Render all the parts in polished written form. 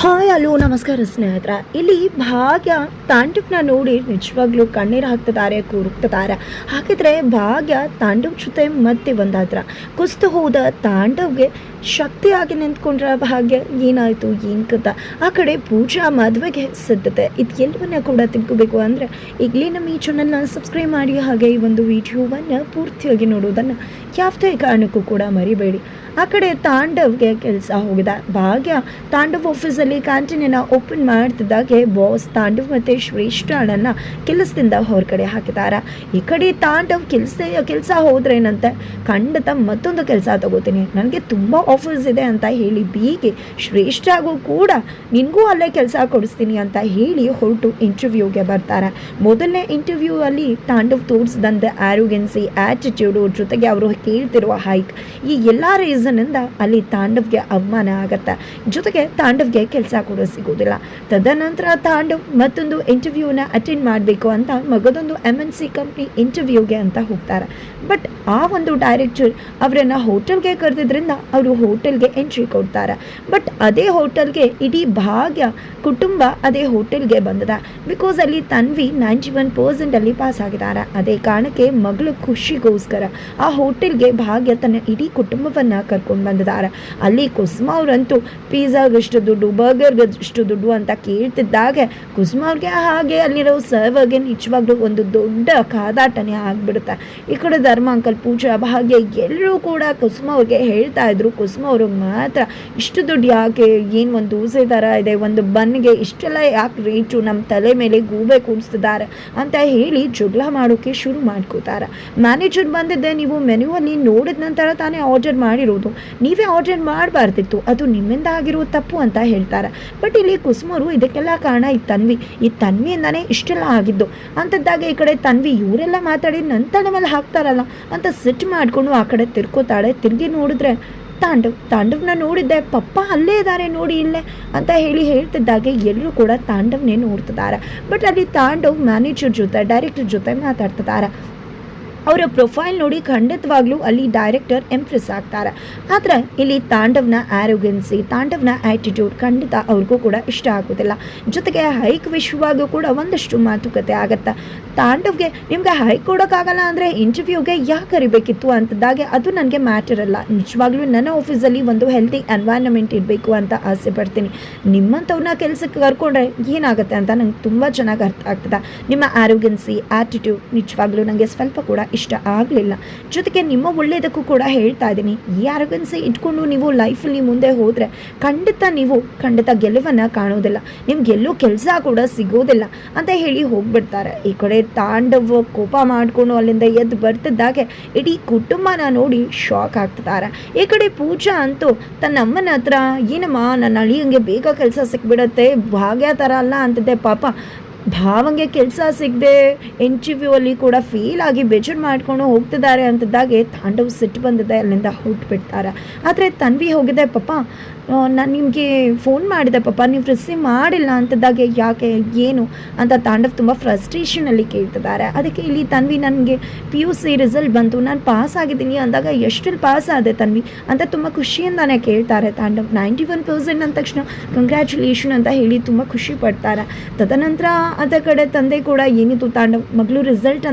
Hi hello ನಮಸ್ಕಾರ ಸ್ನೇಹಿತರ. ಇಲ್ಲಿ ಭಾಗ್ಯ ತಾಂಡವ್ನ ನೋಡಿ ನಿಜವಾಗ್ಲೂ ಕಣ್ಣೀರು ಹಾಕ್ತಿದ್ದಾರೆ, ಕೂರುಕ್ತಿದ್ದಾರೆ. ಹಾಗಿದ್ರೆ ಭಾಗ್ಯ ತಾಂಡವ್ ಜೊತೆ ಮತ್ತೆ ಒಂದಾದ್ರ ಕುಸ್ತು ಹೋದ ತಾಂಡವ್ಗೆ ಶಕ್ತಿಯಾಗಿ ನಿಂತ್ಕೊಂಡ್ರ ಭಾಗ್ಯ. ಏನಾಯ್ತು ಏನು ಕಥ? ಆ ಕಡೆ ಪೂಜಾ ಮದುವೆಗೆ ಸಿದ್ಧತೆ. ಇದು ಎಲ್ಲವನ್ನ ಕೂಡ ತಿಳ್ಕೋಬೇಕು ಅಂದರೆ ಈಗಲೇ ನಮ್ಮ ಈ ಚಾನಲ್ನ ಸಬ್ಸ್ಕ್ರೈಬ್ ಮಾಡಿ, ಹಾಗೆ ಈ ಒಂದು ವಿಡಿಯೋವನ್ನು ಪೂರ್ತಿಯಾಗಿ ನೋಡೋದನ್ನು ಯಾವುದೇ ಕಾರಣಕ್ಕೂ ಕೂಡ ಮರಿಬೇಡಿ. ಆ ಕಡೆ ತಾಂಡವ್ಗೆ ಕೆಲಸ ಹೋಗಿದೆ. ಭಾಗ್ಯ ತಾಂಡವ್ ಆಫೀಸಲ್ಲಿ ಕ್ಯಾಂಟೀನನ್ನು ಓಪನ್ ಮಾಡ್ತಿದ್ದಾಗೆ ಬಾಸ್ ತಾಂಡವ್ ಮತ್ತು ಶ್ರೇಷ್ಠಳನ್ನು ಕೆಲಸದಿಂದ ಹೊರಗಡೆ ಹಾಕಿದ್ದಾರೆ. ಈ ಕಡೆ ತಾಂಡವ್ ಕೆಲಸ ಹೋದ್ರೇನಂತೆ, ಖಂಡಿತ ಮತ್ತೊಂದು ಕೆಲಸ ತಗೋತೀನಿ, ನನಗೆ ತುಂಬ ಆಫರ್ಸ್ ಇದೆ ಅಂತ ಹೇಳಿ ಬೀಗೆ ಶ್ರೇಷ್ಠಗೂ ಕೂಡ ನಿನಗೂ ಅಲ್ಲೇ ಕೆಲಸ ಕೊಡಿಸ್ತೀನಿ ಅಂತ ಹೇಳಿ ಹೊರಟು ಇಂಟರ್ವ್ಯೂಗೆ ಬರ್ತಾರೆ. ಮೊದಲನೇ ಇಂಟರ್ವ್ಯೂ ಅಲ್ಲಿ ತಾಂಡವ್ ತೋರಿಸಿದಂಥ ಆರೋಗೆನ್ಸಿ, ಆ್ಯಟಿಟ್ಯೂಡು, ಜೊತೆಗೆ ಅವರು ಕೇಳ್ತಿರುವ ಹೈಕ್, ಈ ಎಲ್ಲ ರೀಸನ್ನಿಂದ ಅಲ್ಲಿ ತಾಂಡವ್ಗೆ ಅವಮಾನ ಆಗತ್ತೆ. ಜೊತೆಗೆ ತಾಂಡವ್ಗೆ ಕೆಲಸ ಕೂಡ ಸಿಗೋದಿಲ್ಲ. ತದನಂತರ ತಾಂಡವ್ ಮತ್ತೊಂದು ಇಂಟರ್ವ್ಯೂನ ಅಟೆಂಡ್ ಮಾಡಬೇಕು ಅಂತ ಮಗದೊಂದು MNC ಕಂಪ್ನಿ ಇಂಟರ್ವ್ಯೂಗೆ ಅಂತ ಹೋಗ್ತಾರೆ. ಬಟ್ ಆ ಒಂದು ಡೈರೆಕ್ಟರ್ ಅವರನ್ನು ಹೋಟೆಲ್ಗೆ ಕರೆದಿದ್ರಿಂದ ಅವರು ಹೋಟೆಲ್ಗೆ ಎಂಟ್ರಿ ಕೊಡ್ತಾರೆ. ಬಟ್ ಅದೇ ಹೋಟೆಲ್ಗೆ ಇಡೀ ಭಾಗ್ಯ ಕುಟುಂಬ ಅದೇ ಹೋಟೆಲ್ಗೆ ಬಂದಿದೆ. ಬಿಕಾಸ್ ಅಲ್ಲಿ ತನ್ವಿ 91% ಅಲ್ಲಿ ಪಾಸ್ ಆಗಿದ್ದಾರೆ. ಅದೇ ಕಾರಣಕ್ಕೆ ಮಗಳು ಖುಷಿಗೋಸ್ಕರ ಆ ಹೋಟೆಲ್ಗೆ ಭಾಗ್ಯ ತನ್ನ ಇಡೀ ಕುಟುಂಬವನ್ನು ಕರ್ಕೊಂಡು ಬಂದಿದ್ದಾರೆ. ಅಲ್ಲಿ ಕುಸುಮಾ ಅವರಂತೂ ಪಿಜ್ಜಾಗೆ ಎಷ್ಟು ದುಡ್ಡು, ಬರ್ಗರ್ಗೆ ಎಷ್ಟು ದುಡ್ಡು ಅಂತ ಕೇಳ್ತಿದ್ದಾಗೆ ಕುಸುಮಾ ಅವ್ರಿಗೆ ಹಾಗೆ ಅಲ್ಲಿರೋ ಸರ್ವರ್ಗೆ ನಿಜವಾಗ್ಲೂ ಒಂದು ದೊಡ್ಡ ಕಾದಾಟನೇ ಆಗಿಬಿಡುತ್ತೆ. ಈ ಕಡೆ ಧರ್ಮ ಅಂಕಲ್, ಪೂಜಾ, ಭಾಗ್ಯ ಎಲ್ಲರೂ ಕೂಡ ಕುಸುಮಾ ಅವ್ರಿಗೆ ಹೇಳ್ತಾ ಇದ್ರು, ಕುಸುಮಾ ಅವ್ರಿಗೆ ಮಾತ್ರ ಇಷ್ಟು ದುಡ್ಡು ಯಾಕೆ, ಏನು ಒಂದು ದೋಸೆ ಥರ ಇದೆ, ಒಂದು ಬನ್ಗೆ ಇಷ್ಟೆಲ್ಲ ಯಾಕೆ ರೇಟು, ನಮ್ಮ ತಲೆ ಮೇಲೆ ಗೂಬೆ ಕೂಡಿಸ್ತಿದ್ದಾರೆ ಅಂತ ಹೇಳಿ ಜಗಳ ಮಾಡೋಕ್ಕೆ ಶುರು ಮಾಡ್ಕೋತಾರೆ. ಮ್ಯಾನೇಜರ್ ಬಂದಿದ್ದೆ, ನೀವು ಮೆನ್ಯೂವಲ್ಲಿ ನೋಡಿದ ನಂತರ ತಾನೇ ಆರ್ಡರ್ ಮಾಡಿರೋದು, ನೀವೇ ಆರ್ಡರ್ ಮಾಡಬಾರ್ದಿತ್ತು, ಅದು ನಿಮ್ಮಿಂದ ಆಗಿರೋ ತಪ್ಪು ಅಂತ ಹೇಳ್ತಾರೆ. ಬಟ್ ಇಲ್ಲಿ ಕುಸುಮರು ಇದಕ್ಕೆಲ್ಲ ಕಾರಣ ಈ ತನ್ವಿಯಿಂದಾನೇ ಇಷ್ಟೆಲ್ಲ ಆಗಿದ್ದು ಅಂಥದ್ದಾಗೆ ಈ ಕಡೆ ತನ್ವಿ ಇವರೆಲ್ಲ ಮಾತಾಡಿ ನನ್ನ ತಲೆ ಮೇಲೆ ಹಾಕ್ತಾರಲ್ಲ ಅಂತ ಸಿಟ್ಟು ಮಾಡಿಕೊಂಡು ಆ ಕಡೆ ತಿರ್ಕೋತಾಳೆ. ತಿರುಗಿ ನೋಡಿದ್ರೆ ತಾಂಡವ್ನ ನೋಡಿದ್ದೆ, ಪಪ್ಪ ಅಲ್ಲೇ ಇದ್ದಾರೆ ನೋಡಿ ಇಲ್ಲೇ ಅಂತ ಹೇಳಿ ಹೇಳ್ತಿದ್ದಾಗೆ ಎಲ್ಲರೂ ಕೂಡ ತಾಂಡವ್ನೇ ನೋಡ್ತಿದ್ದಾರೆ. ಬಟ್ ಅಲ್ಲಿ ತಾಂಡವ್ ಮ್ಯಾನೇಜರ್ ಜೊತೆ, ಡೈರೆಕ್ಟರ್ ಜೊತೆ ಮಾತಾಡ್ತಿದ್ದಾರೆ. ಅವರ ಪ್ರೊಫೈಲ್ ನೋಡಿ ಖಂಡಿತವಾಗ್ಲೂ ಅಲ್ಲಿ ಡೈರೆಕ್ಟರ್ ಇಂಪ್ರೆಸ್ ಆಗ್ತಾರೆ. ಆದರೆ ಇಲ್ಲಿ ತಾಂಡವ್ನ ಆರೋಗೆನ್ಸಿ, ತಾಂಡವ್ನ ಆ್ಯಟಿಟ್ಯೂಡ್ ಖಂಡಿತ ಅವ್ರಿಗೂ ಕೂಡ ಇಷ್ಟ ಆಗೋದಿಲ್ಲ. ಜೊತೆಗೆ ಹೈಕ್ ವಿಷಯವಾಗೂ ಕೂಡ ಒಂದಷ್ಟು ಮಾತುಕತೆ ಆಗತ್ತೆ. ತಾಂಡವ್ಗೆ ನಿಮ್ಗೆ ಹೈಕ್ ಕೊಡೋಕ್ಕಾಗಲ್ಲ ಅಂದರೆ ಇಂಟರ್ವ್ಯೂಗೆ ಯಾಕೆ ಕರಿಬೇಕಿತ್ತು ಅಂತದಾಗೆ ಅದು ನನಗೆ ಮ್ಯಾಟರ್ ಅಲ್ಲ. ನಿಜವಾಗ್ಲೂ ನನ್ನ ಆಫೀಸಲ್ಲಿ ಒಂದು ಹೆಲ್ತಿ ಎನ್ವೈರನ್ಮೆಂಟ್ ಇರಬೇಕು ಅಂತ ಆಸೆ ಪಡ್ತೀನಿ. ನಿಮ್ಮಂಥವ್ರನ್ನ ಕೆಲಸಕ್ಕೆ ಕರ್ಕೊಂಡ್ರೆ ಏನಾಗುತ್ತೆ ಅಂತ ನಂಗೆ ತುಂಬ ಚೆನ್ನಾಗಿ ಅರ್ಥ ಆಗ್ತದೆ. ನಿಮ್ಮ ಆರೋಗೆನ್ಸಿ, ಆ್ಯಟಿಟ್ಯೂಡ್ ನಿಜವಾಗ್ಲೂ ನನಗೆ ಸ್ವಲ್ಪ ಕೂಡ ಇಷ್ಟ ಆಗಲಿಲ್ಲ. ಜೊತೆಗೆ ನಿಮ್ಮ ಒಳ್ಳೆಯದಕ್ಕೂ ಕೂಡ ಹೇಳ್ತಾ ಇದ್ದೀನಿ, ಈ ಆರೋಗ್ಯನ್ಸಿ ಇಟ್ಕೊಂಡು ನೀವು ಲೈಫಲ್ಲಿ ಮುಂದೆ ಹೋದರೆ ಖಂಡಿತ ಗೆಲುವನ್ನು ಕಾಣೋದಿಲ್ಲ, ನಿಮ್ಗೆ ಎಲ್ಲೂ ಕೆಲಸ ಕೂಡ ಸಿಗೋದಿಲ್ಲ ಅಂತ ಹೇಳಿ ಹೋಗ್ಬಿಡ್ತಾರೆ. ಈ ಕಡೆ ತಾಂಡವ್ ಕೋಪ ಮಾಡಿಕೊಂಡು ಅಲ್ಲಿಂದ ಎದ್ದು ಬರ್ತಿದ್ದಾಗೆ ಇಡೀ ಕುಟುಂಬನ ನೋಡಿ ಶಾಕ್ ಆಗ್ತಿದ್ದಾರೆ. ಈ ಕಡೆ ಪೂಜಾ ಅಂತೂ ತನ್ನ ಅಮ್ಮನ ಹತ್ರ, ಏನಮ್ಮ ನನ್ನ ಅಳಿಯಂಗೆ ಬೇಗ ಕೆಲಸ ಸಿಕ್ಬಿಡತ್ತೆ, ಭಾಗ್ಯ ಥರ ಅಲ್ಲ ಅಂತಿದ್ದೆ, ಪಾಪ ಭಾವಂಗೆ ಕೆಲಸ ಸಿಗದೆ ಇಂಟರ್ವ್ಯೂ ಅಲ್ಲಿ ಕೂಡ ಫೇಲ್ ಆಗಿ ಬೇಜಾರು ಮಾಡ್ಕೊಂಡು ಹೋಗ್ತಿದ್ದಾರೆ ಅಂತಿದ್ದಾಗೆ ತಾಂಡವ್ ಸಿಟ್ಟು ಬಂದಿದೆ, ಅಲ್ಲಿಂದ ಹೊರಟುಬಿಡ್ತಾರೆ. ಆದರೆ ತನ್ವಿ ಹೋಗಿದೆ, ಪಾಪ ನಾನು ನಿಮಗೆ ಫೋನ್ ಮಾಡಿದೆ ಪಾಪ, ನೀವು ರಿಸೀವ್ ಮಾಡಿಲ್ಲ ಅಂತಿದ್ದಾಗೆ ಯಾಕೆ ಏನು ಅಂತ ತಾಂಡವ್ ತುಂಬ ಫ್ರಸ್ಟ್ರೇಷನಲ್ಲಿ ಕೇಳ್ತಿದ್ದಾರೆ. ಅದಕ್ಕೆ ಇಲ್ಲಿ ತನ್ವಿ ನನಗೆ PUC ರಿಸಲ್ಟ್ ಬಂತು, ನಾನು ಪಾಸ್ ಆಗಿದ್ದೀನಿ ಅಂದಾಗ ಎಷ್ಟಲ್ಲಿ ಪಾಸ್ ಆದೆ ತನ್ವಿ ಅಂತ ತುಂಬ ಖುಷಿಯಿಂದಾನೆ ಕೇಳ್ತಾರೆ ತಾಂಡವ್. 91% ಅಂದ ತಕ್ಷಣ ಕಂಗ್ರ್ಯಾಚುಲೇಷನ್ ಅಂತ ಹೇಳಿ ತುಂಬ ಖುಷಿ ಪಡ್ತಾರೆ. ತದನಂತರ ಅದ ಕಡೆ ತಂದೆ ಕೂಡ ಏನಿತ್ತು ತಾಂಡವ್ ಮಗಳು ರಿಸಲ್ಟ್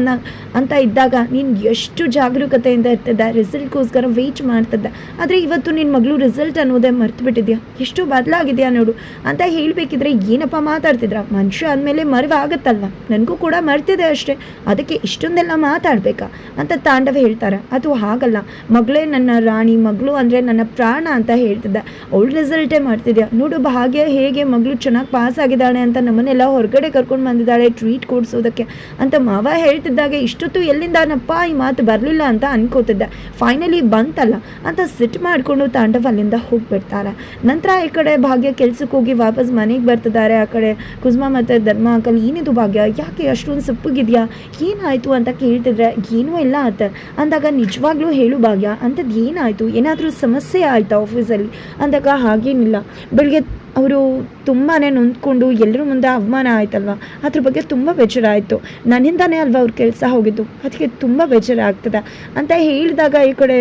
ಅಂತ ಇದ್ದಾಗ ನೀನು ಎಷ್ಟು ಜಾಗರೂಕತೆಯಿಂದ ಇರ್ತಿದ್ದೆ, ರಿಸಲ್ಟ್ಗೋಸ್ಕರ ವೆಯ್ಟ್ ಮಾಡ್ತಿದ್ದೆ, ಆದರೆ ಇವತ್ತು ನಿನ್ನ ಮಗಳು ರಿಸಲ್ಟ್ ಅನ್ನೋದೇ ಮರ್ತು ಬಿಟ್ಟಿದ್ಯಾ, ಎಷ್ಟು ಬದಲಾಗಿದೆಯಾ ನೋಡು ಅಂತ ಹೇಳಬೇಕಿದ್ರೆ ಏನಪ್ಪ ಮಾತಾಡ್ತಿದ್ರ, ಮನುಷ್ಯ ಆದಮೇಲೆ ಮರೆವಾಗತ್ತಲ್ವ, ನನಗೂ ಕೂಡ ಮರ್ತಿದೆ ಅಷ್ಟೇ, ಅದಕ್ಕೆ ಇಷ್ಟೊಂದೆಲ್ಲ ಮಾತಾಡಬೇಕಾ ಅಂತ ತಾಂಡವ್ ಹೇಳ್ತಾರೆ. ಅದು ಹಾಗಲ್ಲ, ಮಗಳೇ ನನ್ನ ರಾಣಿ, ಮಗಳು ಅಂದರೆ ನನ್ನ ಪ್ರಾಣ ಅಂತ ಹೇಳ್ತಿದ್ದೆ, ಅವಳು ರಿಸಲ್ಟೇ ಮಾಡ್ತಿದ್ಯಾ ನೋಡು, ಭಾಗ್ಯ ಹೇಗೆ ಮಗಳು ಚೆನ್ನಾಗಿ ಪಾಸ್ ಆಗಿದ್ದಾಳೆ ಅಂತ ನಮ್ಮನ್ನೆಲ್ಲ ಹೊರಗಡೆ ಕರ್ಕೊಂಡು ಬಂದಿದ್ದಾಳೆ ಟ್ರೀಟ್ ಕೊಡಿಸೋದಕ್ಕೆ ಅಂತ ಮಾವ ಹೇಳ್ತಿದ್ದಾಗೆ ಇಷ್ಟೊತ್ತು ಎಲ್ಲಿಂದನಪ್ಪ ಈ ಮಾತು ಬರಲಿಲ್ಲ ಅಂತ ಅನ್ಕೋತಿದ್ದೆ, ಫೈನಲಿ ಬಂತಲ್ಲ ಅಂತ ಸಿಟ್ಟು ಮಾಡಿಕೊಂಡು ತಾಂಡವ್ ಅಲ್ಲಿಂದ ಹೋಗ್ಬಿಡ್ತಾರೆ. ನಂತರ ಈ ಕಡೆ ಭಾಗ್ಯ ಕೆಲ್ಸಕ್ಕೆ ಹೋಗಿ ವಾಪಸ್ ಮನೆಗೆ ಬರ್ತಿದ್ದಾರೆ. ಆ ಕಡೆ ಕುಸುಮಾ ಮತ್ತು ಧರ್ಮ ಅಂಕಲ್, ಏನಿದು ಭಾಗ್ಯ, ಯಾಕೆ ಅಷ್ಟೊಂದು ಸಪ್ಪಗಿದೆಯಾ, ಏನಾಯಿತು ಅಂತ ಕೇಳ್ತಿದ್ರೆ ಏನೂ ಇಲ್ಲ ಅಂತ ಅಂದಾಗ, ನಿಜವಾಗ್ಲೂ ಹೇಳು ಭಾಗ್ಯ ಅಂಥದ್ದು ಏನಾಯಿತು, ಏನಾದರೂ ಸಮಸ್ಯೆ ಆಯಿತಾ ಆಫೀಸಲ್ಲಿ ಅಂದಾಗ, ಹಾಗೇನಿಲ್ಲ, ಬೆಳಗ್ಗೆ ಅವರು ತುಂಬಾ ನೊಂದ್ಕೊಂಡು ಎಲ್ಲರ ಮುಂದೆ ಅವಮಾನ ಆಯ್ತಲ್ವ, ಅದ್ರ ಬಗ್ಗೆ ತುಂಬ ಬೇಜಾರಾಯಿತು, ನನ್ನಿಂದಾನೇ ಅಲ್ವಾ ಅವ್ರ ಕೆಲಸ ಹೋಗಿದ್ದು, ಅದಕ್ಕೆ ತುಂಬ ಬೇಜಾರಾಗ್ತದೆ ಅಂತ ಹೇಳಿದಾಗ ಈ ಕಡೆ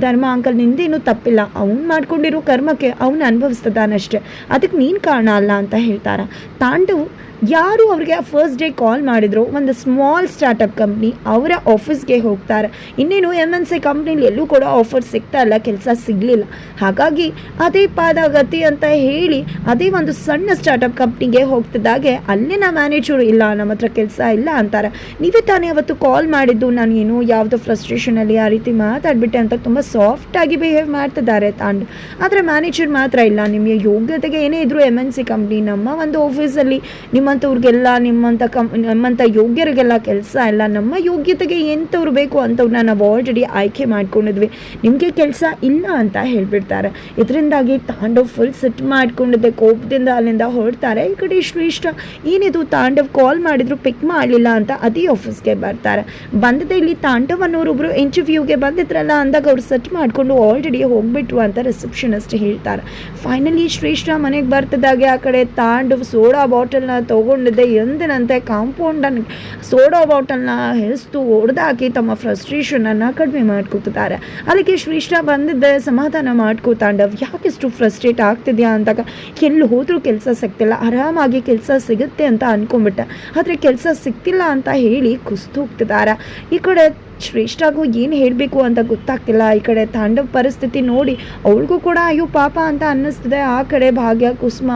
ಧರ್ಮ ಅಂಕಲ್ ನಿಂದೇನು ತಪ್ಪಿಲ್ಲ, ಅವ್ನು ಮಾಡ್ಕೊಂಡಿರೋ ಕರ್ಮಕ್ಕೆ ಅವ್ನು ಅನುಭವಿಸ್ತದಾನಷ್ಟೇ, ಅದಕ್ಕೆ ನೀನು ಕಾರಣ ಅಲ್ಲ ಅಂತ ಹೇಳ್ತಾರೆ. ತಾಂಡವ್ ಯಾರು ಅವ್ರಿಗೆ ಫಸ್ಟ್ ಡೇ ಕಾಲ್ ಮಾಡಿದ್ರು, ಒಂದು ಸ್ಮಾಲ್ ಸ್ಟಾರ್ಟಪ್ ಕಂಪ್ನಿ, ಅವರ ಆಫೀಸ್ಗೆ ಹೋಗ್ತಾರೆ. ಇನ್ನೇನು MNC ಕಂಪ್ನಿಲಿ ಎಲ್ಲೂ ಕೂಡ ಆಫರ್ ಸಿಗ್ತಾ ಇಲ್ಲ, ಕೆಲಸ ಸಿಗಲಿಲ್ಲ. ಹಾಗಾಗಿ ಅದೇ ಪಾದಗತಿ ಅಂತ ಹೇಳಿ ಅದೇ ಒಂದು ಸಣ್ಣ ಸ್ಟಾರ್ಟಪ್ ಕಂಪ್ನಿಗೆ ಹೋಗ್ತಿದ್ದಾಗೆ ಅಲ್ಲಿನ ಮ್ಯಾನೇಜರು ಇಲ್ಲ, ನಮ್ಮ ಹತ್ರ ಕೆಲಸ ಇಲ್ಲ ಅಂತಾರೆ. ನೀವೇ ತಾನೇ ಅವತ್ತು ಕಾಲ್ ಮಾಡಿದ್ದು, ನಾನು ಏನು ಯಾವುದೋ ಫ್ರಸ್ಟ್ರೇಷನಲ್ಲಿ ಆ ರೀತಿ ಮಾತಾಡ್ಬಿಟ್ಟೆ ಅಂತ ತುಂಬ ಸಾಫ್ಟಾಗಿ ಬಿಹೇವ್ ಮಾಡ್ತಿದ್ದಾರೆ ತಾಂಡು. ಆದರೆ ಮ್ಯಾನೇಜರ್ ಮಾತ್ರ ಇಲ್ಲ, ನಿಮಗೆ ಯೋಗ್ಯತೆಗೆ ಏನೇ ಇದ್ರೂ MNC ಕಂಪ್ನಿ, ನಮ್ಮ ಒಂದು ಆಫೀಸಲ್ಲಿ ನಿಮ್ಮಂಥವ್ರಿಗೆಲ್ಲ ನಮ್ಮಂಥ ಯೋಗ್ಯರಿಗೆಲ್ಲ ಕೆಲಸ ಇಲ್ಲ, ನಮ್ಮ ಯೋಗ್ಯತೆಗೆ ಎಂಥವ್ರು ಬೇಕು ಅಂಥವ್ರನ್ನ ನಾವು ಆಲ್ರೆಡಿ ಆಯ್ಕೆ ಮಾಡ್ಕೊಂಡಿದ್ವಿ, ನಿಮಗೆ ಕೆಲಸ ಇಲ್ಲ ಅಂತ ಹೇಳಿಬಿಡ್ತಾರೆ. ಇದರಿಂದಾಗಿ ತಾಂಡವ್ ಫುಲ್ ಸಿಟ್ ಮಾಡ್ಕೊಂಡಿದ್ದೆ, ಕೋಪದಿಂದ ಅಲ್ಲಿಂದ ಹೊರಡ್ತಾರೆ. ಈ ಕಡೆ ಶ್ರೇಷ್ಠ ಏನಿದು ತಾಂಡವ್ ಕಾಲ್ ಮಾಡಿದ್ರು ಪಿಕ್ ಮಾಡಲಿಲ್ಲ ಅಂತ ಅದೇ ಆಫೀಸ್ಗೆ ಬರ್ತಾರೆ. ಬಂದದೆ ಇಲ್ಲಿ ತಾಂಡವ್ ಅನ್ನೋರೊಬ್ರು ಇಂಟರ್ವ್ಯೂಗೆ ಬಂದಿದ್ರಲ್ಲ ಅಂದಾಗ ಅವ್ರು ಸೆಟ್ ಮಾಡಿಕೊಂಡು ಆಲ್ರೆಡಿ ಹೋಗ್ಬಿಟ್ರು ಅಂತ ರಿಸೆಪ್ಷನಿಸ್ಟ್ ಹೇಳ್ತಾರೆ. ಫೈನಲಿ ಶ್ರೇಷ್ಠ ಮನೆಗೆ ಬರ್ತಿದ್ದಾಗೆ ಆ ಕಡೆ ತಾಂಡವ್ ಸೋಡಾ ಬಾಟಲ್ನ ತೊಗೊಂಡಿದ್ದೆ ಎಂದಿನಂತೆ ಕಾಂಪೌಂಡನ್ನು ಸೋಡಾ ಬಾಟಲ್ನ ಹೆಸ್ತು ಹೊಡೆದಾಕಿ ತಮ್ಮ ಫ್ರಸ್ಟ್ರೇಷನನ್ನು ಕಡಿಮೆ ಮಾಡ್ಕೋತಿದ್ದಾರೆ. ಅಲ್ಲಿಗೆ ಶ್ರೇಷ್ಠ ಬಂದಿದ್ದೆ ಸಮಾಧಾನ ಮಾಡ್ಕೋ ತಾಂಡವ್, ಯಾಕೆಷ್ಟು ಫ್ರಸ್ಟ್ರೇಟ್ ಆಗ್ತಿದ್ಯಾ ಅಂದಾಗ, ಎಲ್ಲಿ ಹೋದರೂ ಕೆಲಸ ಸಿಗ್ತಿಲ್ಲ, ಆರಾಮಾಗಿ ಕೆಲಸ ಸಿಗುತ್ತೆ ಅಂತ ಅಂದ್ಕೊಂಡ್ಬಿಟ್ಟೆ, ಆದರೆ ಕೆಲಸ ಸಿಗ್ತಿಲ್ಲ ಅಂತ ಹೇಳಿ ಕುಸ್ತು ಹೋಗ್ತಿದ್ದಾರೆ. ಈ ಕಡೆ ಶ್ರೇಷ್ಠಗೂ ಏನು ಹೇಳಬೇಕು ಅಂತ ಗೊತ್ತಾಗ್ತಿಲ್ಲ. ಈ ಕಡೆ ತಾಂಡವ್ ಪರಿಸ್ಥಿತಿ ನೋಡಿ ಅವ್ರಿಗೂ ಕೂಡ ಅಯ್ಯೋ ಪಾಪ ಅಂತ ಅನ್ನಿಸ್ತಿದೆ. ಆ ಕಡೆ ಭಾಗ್ಯ, ಕುಸುಮ,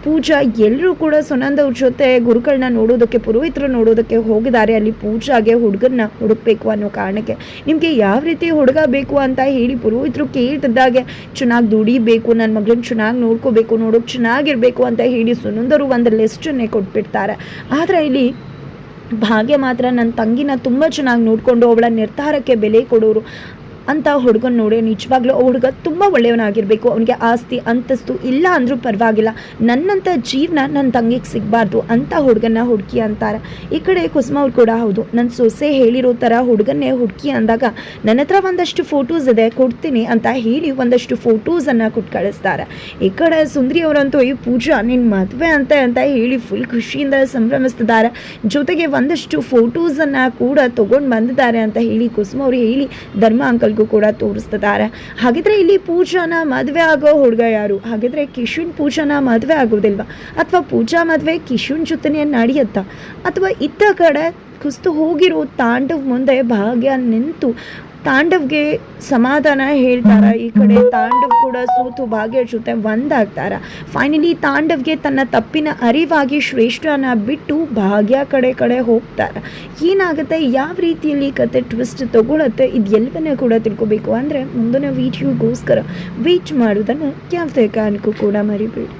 ಪೂಜಾ ಎಲ್ಲರೂ ಕೂಡ ಸುನಂದವ್ರ ಜೊತೆ ಗುರುಗಳನ್ನ ನೋಡೋದಕ್ಕೆ, ಪುರೋಹಿತರು ನೋಡೋದಕ್ಕೆ ಹೋಗಿದ್ದಾರೆ. ಅಲ್ಲಿ ಪೂಜಾಗೆ ಹುಡುಗನ್ನ ಹುಡುಕ್ಬೇಕು ಅನ್ನೋ ಕಾರಣಕ್ಕೆ, ನಿಮಗೆ ಯಾವ ರೀತಿ ಹುಡುಗ ಬೇಕು ಅಂತ ಹೇಳಿ ಪುರೋಹಿತರು ಕೇಳ್ತಿದ್ದಾಗೆ, ಚೆನ್ನಾಗಿ ದುಡಿಬೇಕು, ನನ್ನ ಮಗಳನ್ನ ಚೆನ್ನಾಗಿ ನೋಡ್ಕೋಬೇಕು, ನೋಡೋಕೆ ಚೆನ್ನಾಗಿರಬೇಕು ಅಂತ ಹೇಳಿ ಸುನಂದರು ಒಂದು ಲಿಸ್ಟನ್ನೇ ಕೊಟ್ಬಿಡ್ತಾರೆ. ಆದರೆ ಇಲ್ಲಿ ಭಾಗ್ಯ ಮಾತ್ರ ನನ್ನ ತಂಗಿನ ತುಂಬ ಚೆನ್ನಾಗಿ ನೋಡಿಕೊಂಡು ಅವಳ ನಿರ್ಧಾರಕ್ಕೆ ಬೆಲೆ ಕೊಡೋರು ಅಂತ ಹುಡುಗನ ನೋಡಿ ನಿಜವಾಗ್ಲೂ ಹುಡುಗ ತುಂಬ ಒಳ್ಳೆಯವನಾಗಿರಬೇಕು, ಅವನಿಗೆ ಆಸ್ತಿ ಅಂತಸ್ತು ಇಲ್ಲ ಅಂದರೂ ಪರವಾಗಿಲ್ಲ, ನನ್ನಂಥ ಜೀವನ ನನ್ನ ತಂಗಿಗೆ ಸಿಗಬಾರ್ದು ಅಂತ ಹುಡುಗನ ಹುಡುಕಿ ಅಂತಾರೆ. ಈ ಕಡೆ ಕುಸುಮ ಅವ್ರು ಕೂಡ ಹೌದು, ನನ್ನ ಸೊಸೆ ಹೇಳಿರೋ ಥರ ಹುಡುಗನ್ನೇ ಹುಡುಕಿ ಅಂದಾಗ ನನ್ನ ಹತ್ರ ಒಂದಷ್ಟು ಫೋಟೋಸ್ ಇದೆ ಕೊಡ್ತೀನಿ ಅಂತ ಹೇಳಿ ಒಂದಷ್ಟು ಫೋಟೋಸನ್ನು ಕೊಟ್ಟು ಕಳಿಸ್ತಾರೆ. ಈ ಕಡೆ ಸುಂದರಿ ಅವರಂತೂ ಈ ಪೂಜಾ ನಿನ್ನ ಮದುವೆ ಅಂತ ಹೇಳಿ ಫುಲ್ ಖುಷಿಯಿಂದ ಸಂಭ್ರಮಿಸ್ತಿದ್ದಾರೆ. ಜೊತೆಗೆ ಒಂದಷ್ಟು ಫೋಟೋಸನ್ನು ಕೂಡ ತೊಗೊಂಡು ಬಂದಿದ್ದಾರೆ ಅಂತ ಹೇಳಿ ಕುಸುಮ ಅವರು ಹೇಳಿ ಧರ್ಮ ಅಂಕಲ್ ಕೂಡ ತೋರಿಸ್ತಿದ್ದಾರೆ. ಹಾಗಿದ್ರೆ ಇಲ್ಲಿ ಪೂಜಾನ ಮದುವೆ ಆಗೋ ಹುಡುಗ ಯಾರು? ಹಾಗಿದ್ರೆ ಕಿಶುನ್ ಪೂಜಾನ ಮದುವೆ ಆಗೋದಿಲ್ವಾ? ಅಥವಾ ಪೂಜಾ ಮದುವೆ ಕಿಶುನ್ ಜೊತೆನೇ ನಡೆಯುತ್ತಾ? ಅಥವಾ ಇತ್ತ ಕಡೆ ಕುಸ್ತು ಹೋಗಿರೋ ತಾಂಡವ್ ಮುಂದೆ ಭಾಗ್ಯ ನಿಂತು ತಾಂಡವ್ಗೆ ಸಮಾಧಾನ ಹೇಳ್ತಾರ. ಈ ಕಡೆ ತಾಂಡವ್ ಕೂಡ ಸೋತು ಭಾಗ್ಯ ಜೊತೆ ಒಂದಾಗ್ತಾರ. ಫೈನಲಿ ತಾಂಡವ್ಗೆ ತನ್ನ ತಪ್ಪಿನ ಅರಿವಾಗಿ ಶ್ರೇಷ್ಠನ ಬಿಟ್ಟು ಭಾಗ್ಯ ಕಡೆ ಹೋಗ್ತಾರೆ. ಏನಾಗುತ್ತೆ, ಯಾವ ರೀತಿಯಲ್ಲಿ ಕತೆ ಟ್ವಿಸ್ಟ್ ತಗೊಳುತ್ತೆ, ಇದೆಲ್ಲವನ್ನ ಕೂಡ ತಿಳ್ಕೊಬೇಕು ಅಂದರೆ ಮುಂದಿನ ವಿಡಿಯೋಗೋಸ್ಕರ ವೇಟ್ ಮಾಡೋದನ್ನು ಯಾವುದೇ ಕಾರಣಕ್ಕೂ ಕೂಡ ಮರಿಬೇಡಿ.